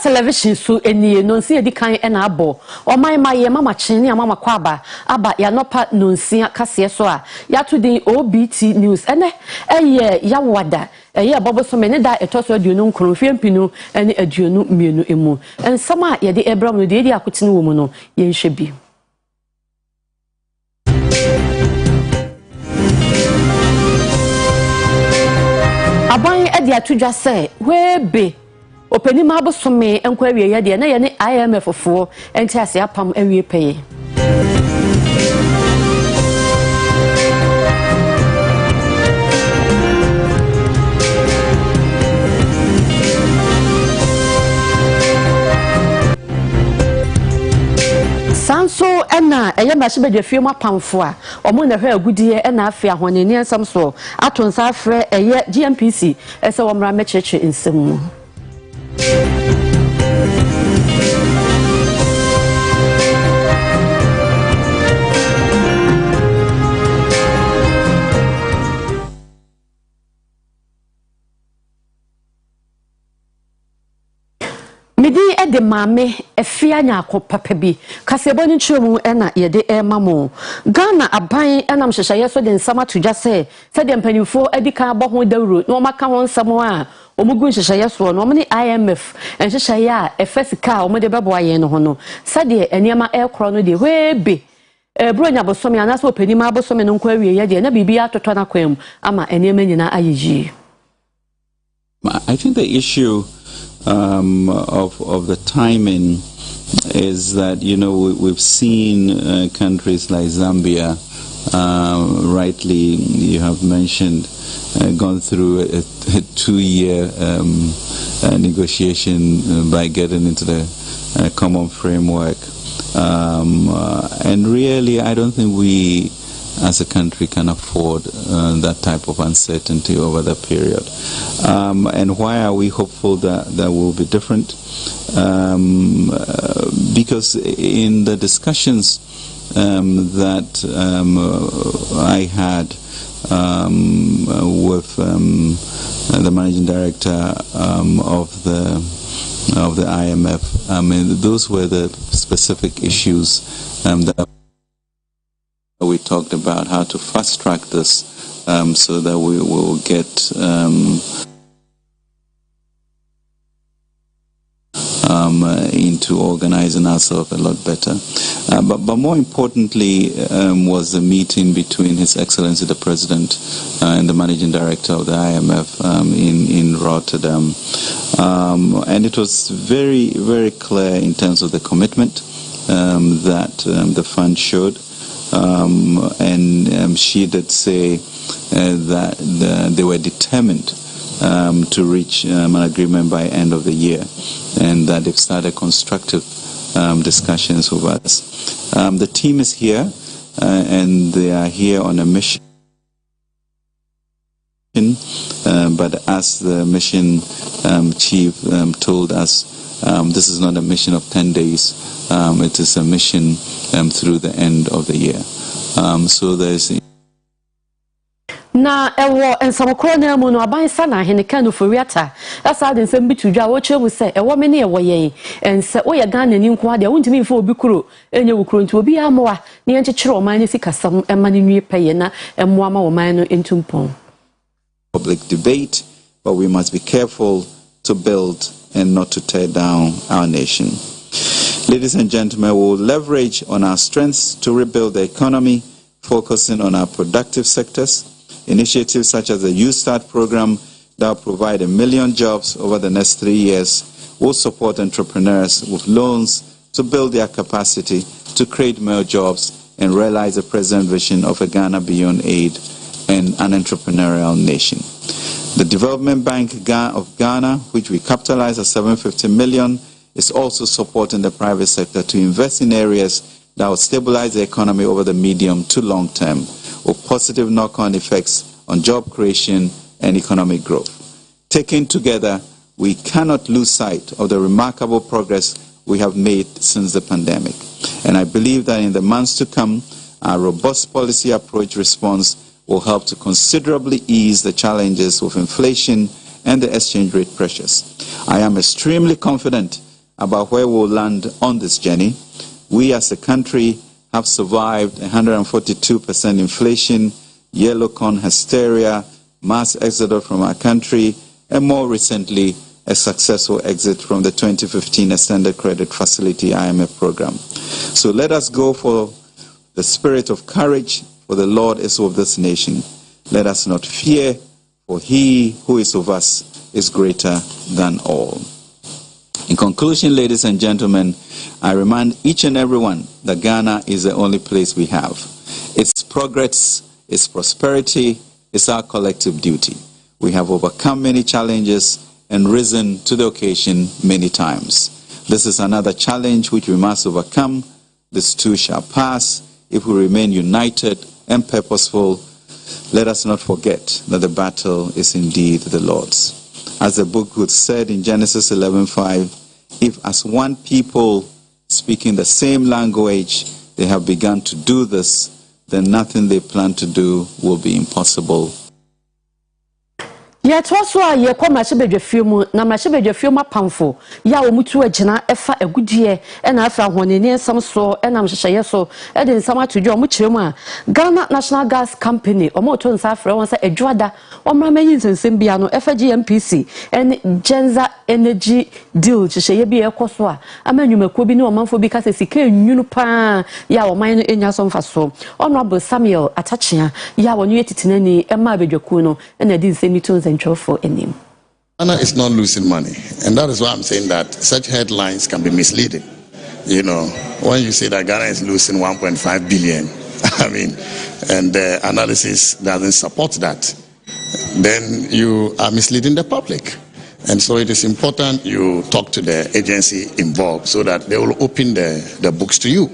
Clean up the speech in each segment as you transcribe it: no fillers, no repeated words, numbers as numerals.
television so enie no nsia di kan e na abo o man ma ye mama chene mama kwaba aba ya nopa no nsia kase so a ya to din OBT news ene eye ya wada eye bobo so me ne da etoso aduonu nkron fiempinu ene aduonu mienu emu ensama ye de ebram no de akotene wo mu no ye nhwe bi aban edi atudwa se webe openi ma bosome enko awie ye de na ye ne IMF fo enti ase apam awie peye sanso ena eye mashi bedwafie mu apamfo a omo na hwe agudie ena afia honeni ensam so atonsa afre eye GMPC ese womra mecheche nsemu Midi ede mame efia nyako papa bi kasebo ni twemu ena yede mamo Ghana aban enam hyehye so de nsama todwa se de mpanimfo edi kan abo ho dawuro no maka ho nsamo a omugu hyehye so no ne IMF enhyehye a efesika omode bebo aye no ho no de eniema ekro no de hwebe bronya bosome anaso opanima abosome no nkwa awie ye de na bibia atoto na kwam ama eniema nyina ayeji I think the issue of the timing is that, you know, we've seen countries like Zambia, rightly you have mentioned, gone through a 2-year negotiation by getting into the common framework. And really, I don't think we as a country can afford that type of uncertainty over the period. And why are we hopeful that that will be different? Because in the discussions that I had with the managing director of the IMF, I mean, those were the specific issues that we talked about, how to fast track this so that we will get into organizing ourselves a lot better. But more importantly was the meeting between His Excellency the President and the Managing Director of the IMF in Rotterdam. And it was very, very clear in terms of the commitment that the fund showed. And she did say that they were determined to reach an agreement by end of the year, and that they've started constructive discussions with us. The team is here, and they are here on a mission. But as the mission chief told us, this is not a mission of 10 days. It is a mission through the end of the year. So there's na ewo ensamokro na mu no aban sa na heneka no foriata asa de nsem bitudwa wo chemu se ewo me ne ewo yen ense wo ye Ghana ni nko ade wontimi mfa obi kuro enye wo kuro nti obi amoa ne yenkyekere o man ne sikasam ema ne nwie peye na emoa ma wo man no entumpon public debate, but we must be careful to build and not to tear down our nation. Ladies and gentlemen, we will leverage on our strengths to rebuild the economy, focusing on our productive sectors. Initiatives such as the Youth Start program that will provide 1 million jobs over the next 3 years will support entrepreneurs with loans to build their capacity to create more jobs and realize the President's vision of a Ghana beyond aid and an entrepreneurial nation. The Development Bank of Ghana, which we capitalize at 750 million, is also supporting the private sector to invest in areas that will stabilize the economy over the medium to long term, with positive knock-on effects on job creation and economic growth. Taken together, we cannot lose sight of the remarkable progress we have made since the pandemic. And I believe that in the months to come, our robust policy approach response will help to considerably ease the challenges of inflation and the exchange rate pressures. I am extremely confident about where we'll land on this journey. We as a country have survived 142% inflation, yellow corn hysteria, mass exodus from our country, and more recently, a successful exit from the 2015 Extended Credit Facility IMF program. So let us go for the spirit of courage, for the Lord is of this nation. Let us not fear, for he who is of us is greater than all. In conclusion, ladies and gentlemen, I remind each and everyone that Ghana is the only place we have. Its progress, its prosperity is our collective duty. We have overcome many challenges and risen to the occasion many times. This is another challenge which we must overcome. This too shall pass if we remain united and purposeful. Let us not forget that the battle is indeed the Lord's. As the book said in Genesis 11:5, if as one people speaking the same language they have begun to do this, then nothing they plan to do will be impossible. Yet also a ye kwa machebe film na machebe film pamfo ya omutu agina efa agudie e na afa honene nsam so e na mhyehyeye so e de nsam atodwo omu kiremu a Ghana National Gas Company omo to nsa afre won sa adwada omra mayi nsensem bia no efa GMPC en Genza Energy Deal hyehyeye bi ekoso a amanyumako bi ne omanfo bi ka se sika enwunu pa ya oman no enya so mfa so Honorable Samuel Atachia ya wonu yetitinani e ma bedwaku no e na di nsemi to for him. Ghana is not losing money, and that is why I'm saying that such headlines can be misleading. You know, when you say that Ghana is losing 1.5 billion, I mean, and the analysis doesn't support that, then you are misleading the public. And so it is important you talk to the agency involved so that they will open the books to you.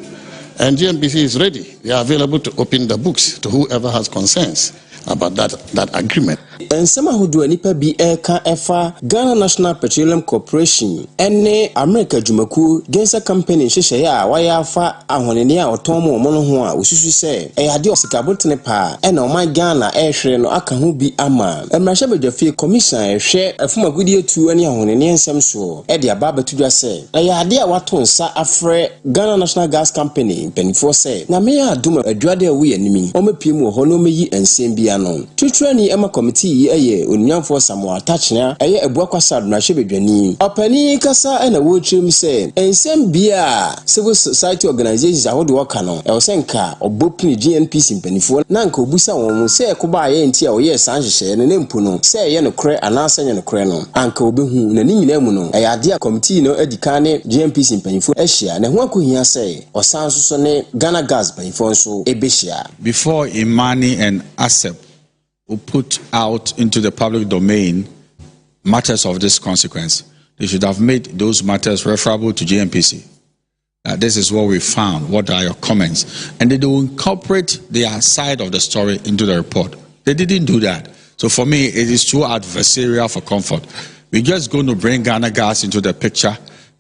And GMPC is ready. They are available to open the books to whoever has concerns about that agreement. And some who do any bi eka efa Ghana National Petroleum Corporation ene America Jumaku Genza Company hyehyɛ ya waya afa ahonene a otomo omo no ho a osusu sɛ ade osikabotene pa ena oman Ghana ehwere no aka ho bi ama emrahye badwafie commission ehwɛ afumagudi etu ani ahonene nsɛm so de aba batudwa sɛ ade a wato nsa afrɛ Ghana National Gas Company penifo sɛ na me adom adwade a wo yanimi omapiem wo ho no meyi nsɛm bia no tutuani ema committee eye onyanfo Samuel Atachia eye ebuakwasa adunahye bedwani opani kasa na wo twem se ensem bia civil society organizations ahodo waka no e osenka obopini GNPC mpanifo na nka obusa won se ekoba ye nti a oye sanhyehyɛ ne nempu no se ye no kre anasa nye no kre no anka obehu na ni nyina mu no e ade a committee no adika ne GNPC mpanifo ahia na ho akohia se osanso so ne Ghana Gas mpanifo nso ebehia. Before Imani and ASEP who put out into the public domain matters of this consequence, they should have made those matters referable to GMPC. This is what we found. What are your comments? And they will incorporate their side of the story into the report. They didn't do that. So for me, it is too adversarial for comfort. We're just going to bring Ghana Gas into the picture.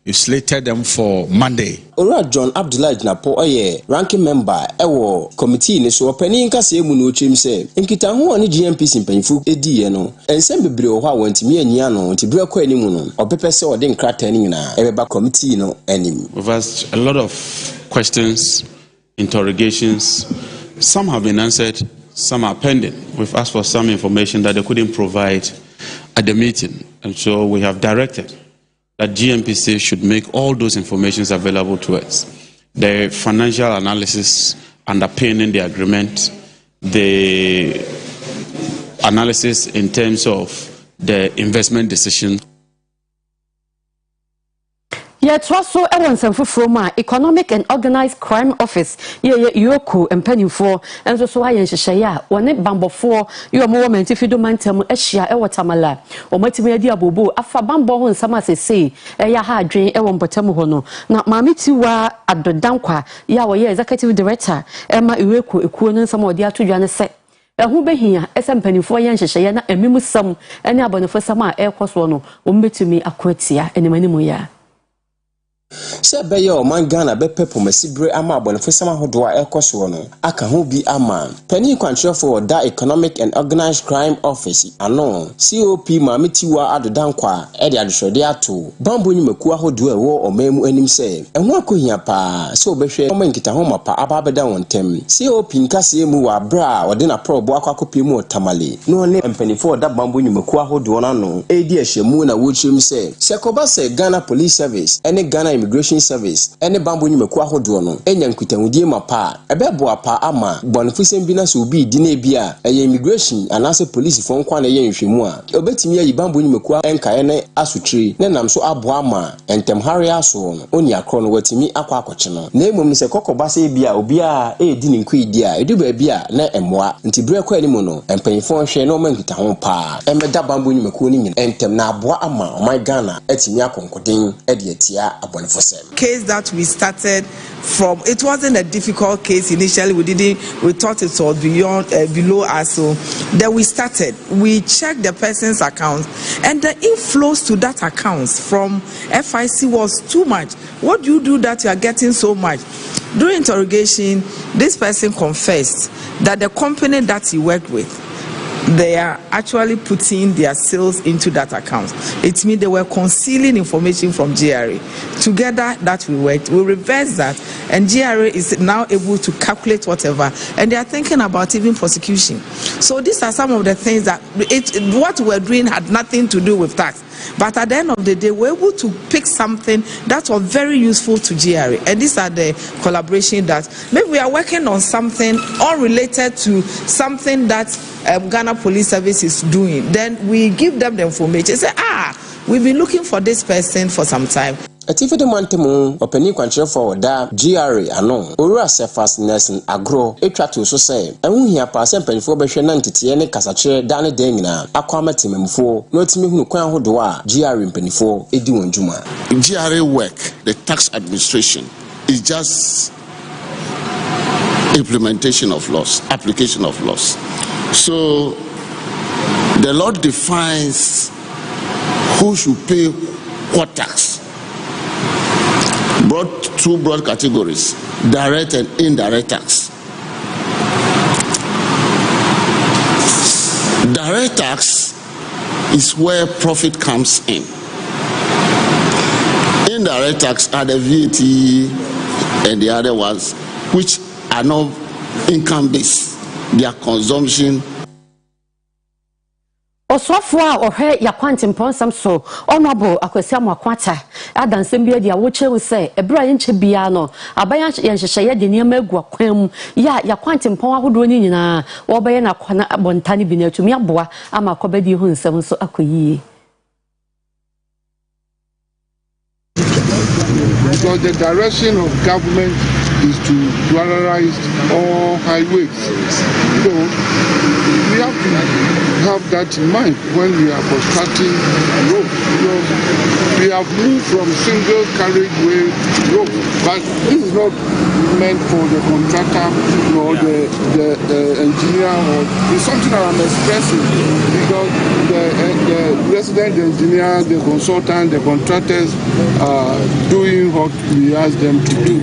You slated them for Monday. Ora John Abdullah Napo oye ranking member ewo committee ne so opani nkase emu no twem se nkita ho oni GMPC mpanyifu ediye no ensem bebre ho a wantimi ania no ntibere kwa animu no opepe se ode nkrata ni nyina ebeba committee no anim. We've asked a lot of questions, interrogations. Some have been answered, some are pending. We've asked for some information that they couldn't provide at the meeting, and so we have directed that GMPC should make all those informations available to us. The financial analysis underpinning the agreement, the analysis in terms of the investment decision. Yet also ewon from Economic and Organized Crime Office yoko empanimfo enso so ayen hyehyeye woni bambofo yo mo woman tifido mantem ahia ewotamala omatimi adi abobo afa bambo ho nsama sese eya ha adwen ewon potam ho no na mamitiwa adodankwa ya wo ye executive director ema iweko ekuo no nsama odi atodwa ne se ehu behia esempanimfo yen hyehyeye na emimusam ene abonefo sam a ekoso no ombetumi akwatia enemanimu ya. Se beye o man Ghana be pepo masibre ama abonefo sama hodo a ekoso no aka ho bi ama pani kwantrefo da Economic and Organized Crime Office ano COP mametiwa adodankwa e de adhwede ato bambo nyumaku ahodo ewo omemu anim se enho akohia pa se obehwe omankita ho mapa ababeda wontem COP nkase mu wa bra ode na probo akwakopiemu otamale no ne mpanifo da bambo nyumaku ahodo no ano edi ahyemu na wochirem se sekoba se Ghana Police Service ene Ghana Immigration Service ene bambo nyumaku ahodo no enya nkutahudie mapa ebebo apa ama bonfusem bi na so obi di na bia eye immigration anase police fo nkwa na ye nhwemu a obetimi ayi bambo nyumaku enkae ne asutri ne nam so abo ama entem hare aso no oni akro no watimi akwa akoche no na emom se kokoba se bia obi a edi ne nkwa idi a edu ba bia na emoa nti bre kwa ni mu no empanyfo hwe na o mankita ho pa emeda bambo nyumaku ni nyina entem na abo ama my Ghana etimi akonkoden e de atia abonefosem. Case that we started from, it wasn't a difficult case initially. We thought it was beyond below us. So then we checked the person's account, and the inflows to that account from FIC was too much. What do you do that you are getting so much? During interrogation, this person confessed that the company that he worked with, they are actually putting their sales into that account. It means they were concealing information from GRA. Together that we worked, we reversed that, and GRA is now able to calculate whatever, and they are thinking about even prosecution. So these are some of the things that what we're doing had nothing to do with tax. But at the end of the day, we're able to pick something that was very useful to GRA. And these are the collaboration that maybe we are working on something unrelated to something that Ghana Police Service is doing. Then we give them the information. Say, we've been looking for this person for some time. Atife de mantemu openi kwantrefo da GRA ano owura Cephas Nelson Agro etwato so say enhu hia pa sempanifo behwe na ntete ne kasakire da ne dan nyina akwama tememfo no otimi hunu kwan hodo a GRA mpanifo edi wonjuma. GRA work, the tax administration, is just implementation of laws, application of laws. So the law defines who should pay what tax. Two broad categories: direct and indirect tax. Direct tax is where profit comes in. Indirect tax are the VAT and the other ones which are not income based. Their consumption. Osofo a ohwe yakwantimpon samso honorable Akwasi Amoakwata adansem bia dia wo chewu se ebra yenche bia no abayan yenhyehyeye de niam agu akwam ya yakwantimpon ahodo ni nyina wo beye na kwana abontane bi na atumi aboa ama akobadi hu nsem so akoyi. Because the direction of government is to regularize all highways. So we have to have that in mind when we are constructing roads. Because we have moved from single carriageway road, but this is not meant for the contractor or the engineer, or it's something that I'm expressing because the resident engineer, the consultant, the contractors are doing what we ask them to do.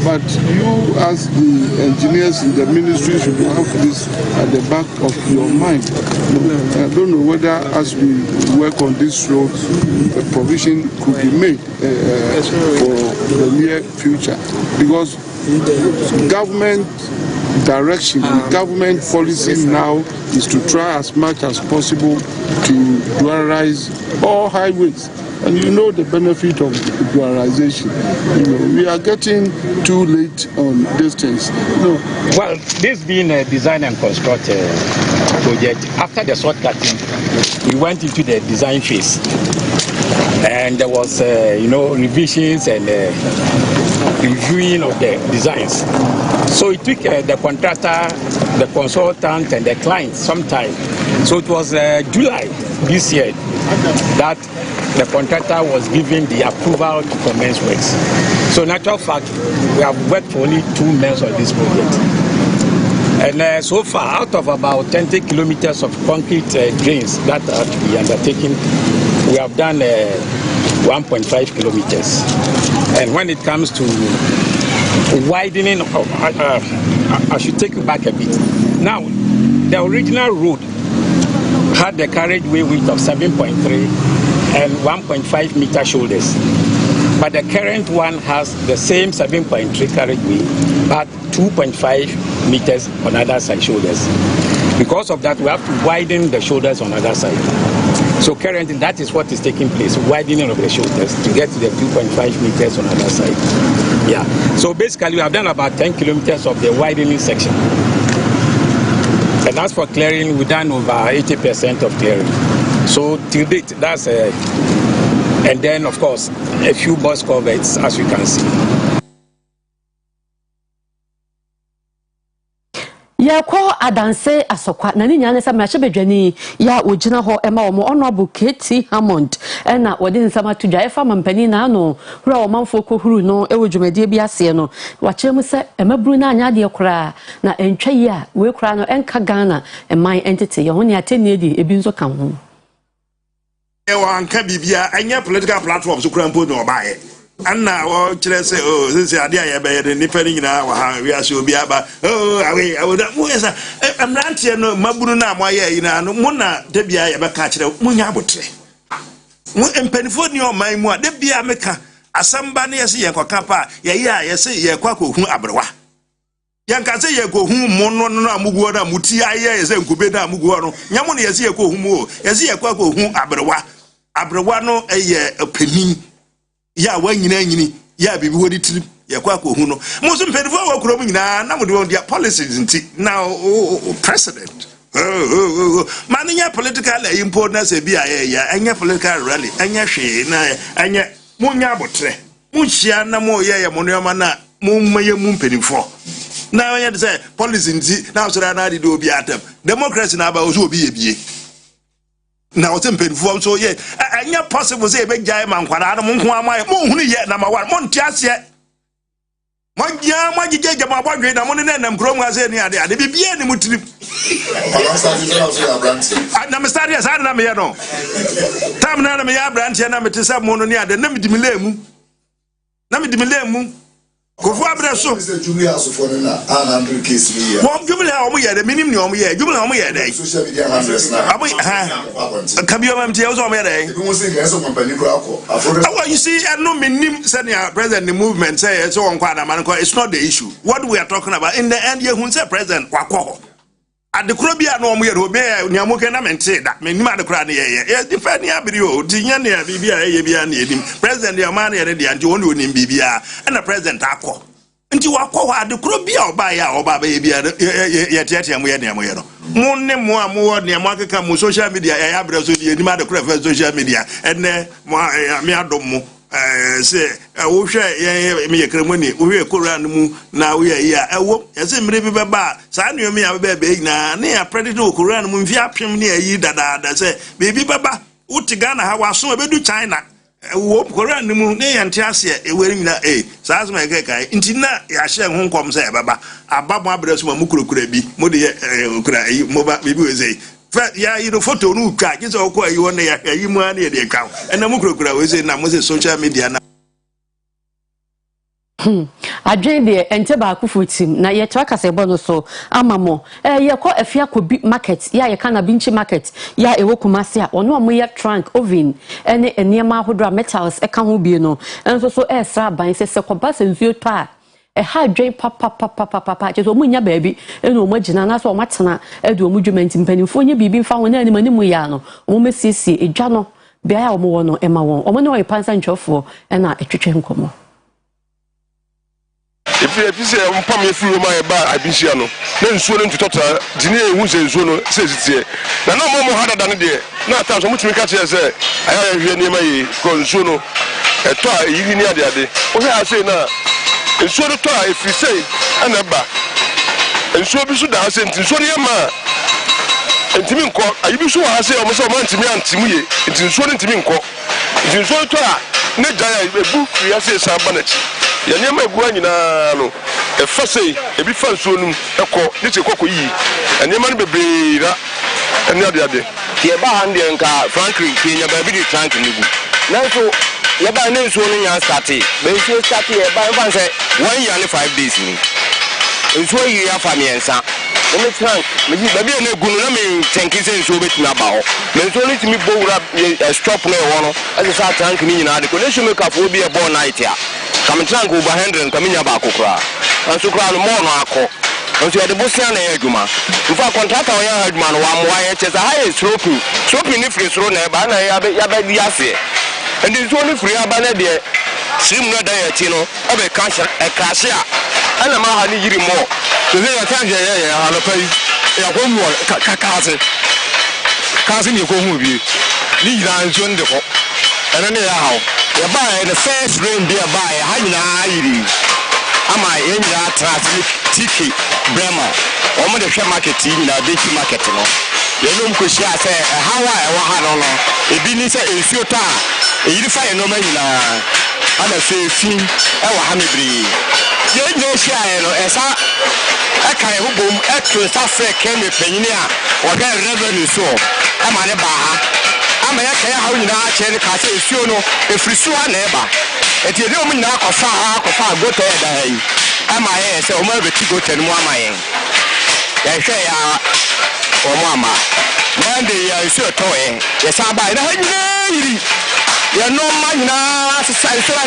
But you as the engineers in the ministry should have this at the back of your mind. I don't know whether as we work on this road, the provision could be made for the near future. Because government direction, government policy now is to try as much as possible to dualize all highways. And you know the benefit of dualization. We are getting too late on these things. Well, this being a design and construct project, after the shortcutting, we went into the design phase. And there was, revisions and reviewing of the designs. So it took the contractor, the consultant, and the client some time. So it was July this year that the contractor was given the approval to commence works. So in actual fact, we have worked for only 2 months on this project. And so far, out of about 20 kilometers of concrete drains that are to be undertaken, we have done 1.5 kilometers. And when it comes to widening, I should take you back a bit. Now, the original road had the carriageway width of 7.3 and 1.5 meter shoulders. But the current one has the same 7.3 carriageway, but 2.5 meters on other side shoulders. Because of that, we have to widen the shoulders on other side. So currently, that is what is taking place, widening of the shoulders to get to the 2.5 meters on other side. Yeah. So basically, we have done about 10 kilometers of the widening section. And as for clearing, we've done over 80% of clearing. So till date, that's and then of course a few bus culverts, as you can see. Ya ko adanse asokwa na ni nyane sa machebe bedwani ya ogina ho ema omo honorable KT Hammond na wodi nsama tudwa efa mampani na no hura o manfo ko huru no e wodwumade bi ase no wakyeremu se emaburu na anya de kora na entwa yi a we kora no enka Ghana eman entity ye ho ne ateni edi ebi nso ka ho e wan ka bibia anya political platforms kora mpo no obaye anna o kire se o se ade aye be ye nipa ni nyina wa ha wi ase obi aba awe awoda mu esa amrantie no mabunu na amoye yi na no mu na de bia ye be ka kire mu nya abotre mu empanifo ni o man mu a de bia meka asamba ne yese ye kwaka pa ye ya yese ye kwa ko hu abrewa yanka se ye ko hu mu no no amuguo na muti aye yese nkube na amuguo no nyamu ne yese ye ko hu mu yese ye kwa ko hu abrewa no eye panin ya wanyina nyini ya bibi wodi trip ya kwa ko hu no mo so mpedifo wa kuro mu nyina na mo de dia policies nti now president mania political importance e bia ya anya political rally anya hwe na anya munya abotre muhia na mo ye mo no ma na mo maye mu mpedifo na anya de say policy nti na so na de obi atam democracy na ba so obi ye bie na o tempen fo so ye anya possible say be jai man kwara no nko amaye mo hunu ye na ma war mo ntiase mo gya mo gije ma bodwe na mo ne nam krom ase ni ade bibie ni mutrip na me start ya na me ye no tam na me ya branch na me tesa mo no ni ade na me dimilemu Kofu abreso Jubilee asofo na anandre case ni ya mo Jubilee ha o mo ye de minim ni o mo ye Jubilee o mo ye de social media handlers na abo ha kabio mam tie o so mo ye de bi mo say ga so company kro akọ afro you see no minim senior president the movement say so on kwa na man ko it's not the issue what we are talking about in the end ye hun say president wakọ adekro bia no mo ye do be ni amoke na mente da menim adekro na ye defend ya biri o tinya na bibia ye bia na edim president ya man ye de anti woni onim bibia na president akọ nti wakọ wa adekro bia oba ya oba ba ye bia ye tietia mo ye ne mo ye no mo ne mo amo ne mo akeka mo social media ya bre so di enim adekro fa social media ene mo me adom mo say wo hwe me yekremoni wo hwe koran mu na wo ye ya ewo yese mire bi beba sa nuo me ya beba ina ne ya predict wo koran mu mfi apem ne ayi dada say bebi beba uti Ghana ha waso ebedu China wo koran mu ne ya ntiase eweri nyina sa asoma kai nti na ya hye ho nkom say beba ababo abreso mu kurokura bi mo de okura ayi mo ba bebi we ya you photo no twa kise okọ ayi won ya ayi mu ana ye de ka ena mu kurokura we say na mo say social media na adwen de ente ba akufutim na ye twa kasebo no so amamo ye ko afia kobi market ya ye kana binchi market ya ewo kumase a ono mo ye trunk oven ene eniema hodro metals e ka ho bie no enso so esra ban se ko ba se nsuo to a ha dwen papa je so munya baabi eno mo gina na so o matena edu o mudwumenti mpanimfo nya bibi mfa won na ni manimu ya no o mesiesie edwa no bia ya o mo wo no ema won o mo ne o pansa ntwofo na etwetwe nkomo if say mpam ye furu ma ye ba abinsia no na nsuo no ntotota dine ehu se nsuo no se sitie na no mo hada dan de na ata so mutimi ka che se aya hwe ni ma ye ko nsuo no eto a yiri ni ade o se ase na nsuo no to a efiri sei ana ba nsuo bi so da ase nsuo no ye ma ntimi nko ayibi so wa ase o mo se o ma ntimi antimu ye nsuo no ntimi nko nsuo to a ne jaya ebu fi ase sa ba na chi ya nyema egu anyina no efa sei ebi fa nsuo num ekọ ne che kokọ yi anyema no bebeira ene ade ye ba hande nka Franklin Kenya ba bi di tank ni gu nanso ye ba ne nsuo no nya start be nsuo start ye ba fan say 1 year and 5 days ni nsuo yi ya fa miensa me tank me ba bi na gunu na me tanki say nsuo betumi aba ho me nsuo ni timi bo wura stop na e wo no e say tank ni nyina de ko ne shume ka fo bi e bo night ya kam tank over 100 kam nya ba kokora anso kora no mo no akọ nso de bosia na adwuma mfa contractor o ya adwuma no wa moa ye chesa ha e slope ni free sro na e ba na ya ba di ase ndi so ni free aba na de sim no da ya ti no e be cash e cash a ana ma ha ni yiri mo so ya kan je ya ha lo pai ya ko mu kasi ni ko hu bi ni yira nso ndi ko ene ne ya ha ya ba the first rain be ba ya ha nyina yiri ama yenja traffic tiki brema o mo de hwe market yi na be chi market no ye no mko shi ase hawa e wa ha no no e bi ni se ensuo ta e yiri fa ye no ma nyina ana fe fi e wa ha mebri ye nyo shi aye no esa e kan e hubom e to sa fre ke me panyini a o ga revenue so ama ne ba ha ama ya kai ha nyina a che ne ka se ensuo no e frisu a na e ba eti ede omu nyina akọfa gote da yi ama ye se omu be ti gote no ama ye ya hwe ya omu ama mande ya isu to ye ya sa ba na nyina yiri ya no ma nyina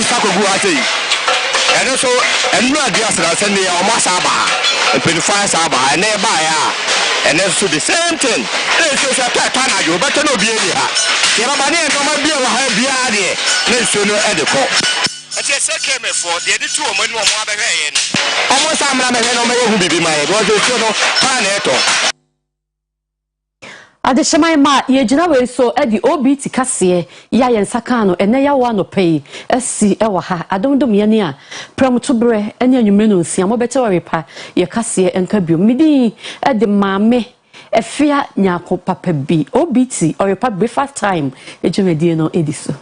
sa ko gu ate ya no so enu adi asra se ne ya omu sa ba epenifa sa ba na e ba ya and so the same thing so so ta na jo beto no bi eni ha ya ba ne no ma bi o ha bia de na so no e de ko ati se keme for de di tu o manu o mo abehwe ye no o mo sa mra mehwe no ma ye hu bibi ma ye do so no pa na eto ade shemai ma ye gina we so edi obt kase ya ye nsaka no ene ya wa no pay asi e wa ha adomdom ye ne a pramuto bre ene anwumre no nsia mo bete Oyerepa ye kase enka bio midi ede maame efia nyako papa bi obt Oyerepa breakfast time ejumedie no ediso